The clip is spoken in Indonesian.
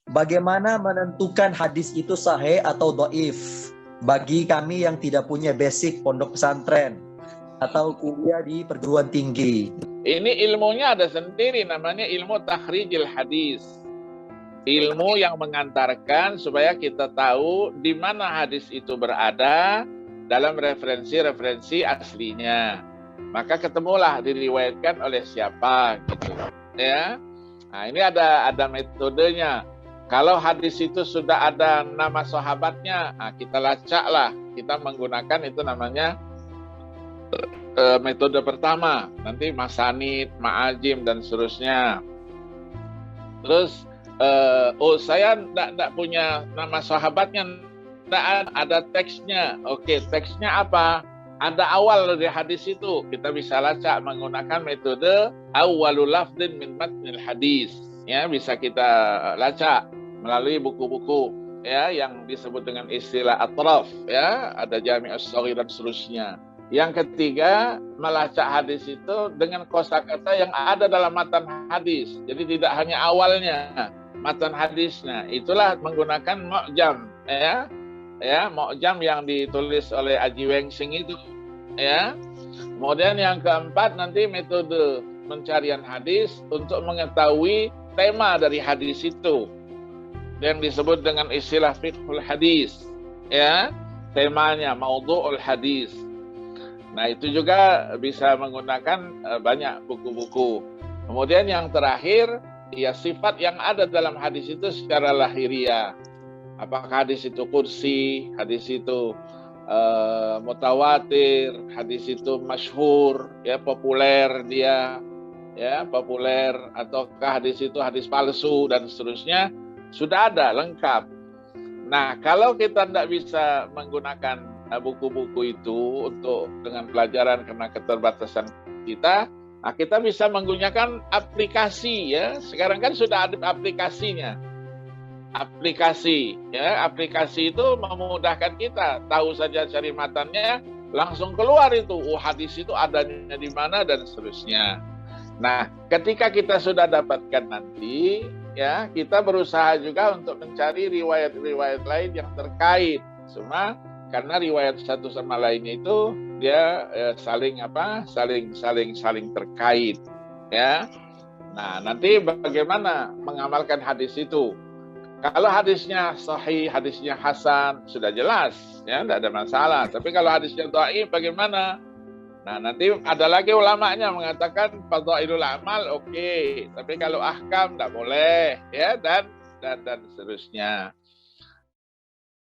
Bagaimana menentukan hadis itu sahih atau dhaif? Bagi kami yang tidak punya basic pondok pesantren atau kuliah di perguruan tinggi. Ini ilmunya ada sendiri, namanya ilmu takhrijil hadis. Ilmu yang mengantarkan supaya kita tahu di mana hadis itu berada dalam referensi-referensi aslinya. Maka ketemulah diriwayatkan oleh siapa gitu. Ya. Nah, ini ada metodenya. Kalau hadis itu sudah ada nama sahabatnya, nah kita lacaklah. Kita menggunakan itu namanya metode pertama. Nanti masanid, ma'ajim, dan seterusnya. Terus, saya tidak punya nama sahabatnya, tidak ada teksnya. Oke, teksnya apa? Ada awal dari hadis itu. Kita bisa lacak menggunakan metode awwalul lafdin min matnil hadis. Ya, bisa kita lacak melalui buku-buku ya yang disebut dengan istilah atraf, ya, ada Jami'us Shaghir dan seterusnya. Yang ketiga, melacak hadis itu dengan kosakata yang ada dalam matan hadis. Jadi tidak hanya awalnya matan hadisnya. Itulah menggunakan mu'jam, ya. Ya, mu'jam yang ditulis oleh Aji Wengsing itu, ya. Kemudian yang keempat nanti metode pencarian hadis untuk mengetahui tema dari hadis itu, yang disebut dengan istilah fiqhul hadis, ya, temanya maudhu'ul hadis. Nah, itu juga bisa menggunakan banyak buku-buku. Kemudian yang terakhir, ya, sifat yang ada dalam hadis itu secara lahiriah. Apakah hadis itu qudsi, hadis itu mutawatir, hadis itu masyhur, ya, populer dia, ya, populer, ataukah hadis itu hadis palsu dan seterusnya. Sudah ada lengkap. Nah, kalau kita tidak bisa menggunakan buku-buku itu untuk dengan pelajaran karena keterbatasan kita, nah kita bisa menggunakan aplikasi, ya. Sekarang kan sudah ada aplikasinya. Aplikasi, ya, aplikasi itu memudahkan kita tahu saja cari matannya, langsung keluar itu, hadis itu adanya di mana dan seterusnya. Nah, ketika kita sudah dapatkan nanti, ya, kita berusaha juga untuk mencari riwayat-riwayat lain yang terkait. Semua karena riwayat satu sama lainnya itu dia saling terkait, ya. Nah, nanti bagaimana mengamalkan hadis itu? Kalau hadisnya sahih, hadisnya hasan, sudah jelas, ya, tidak ada masalah. Tapi kalau hadisnya dhaif bagaimana? Nah, nanti ada lagi ulamanya mengatakan fadhailul amal oke, tapi kalau ahkam tidak boleh, ya, dan seterusnya.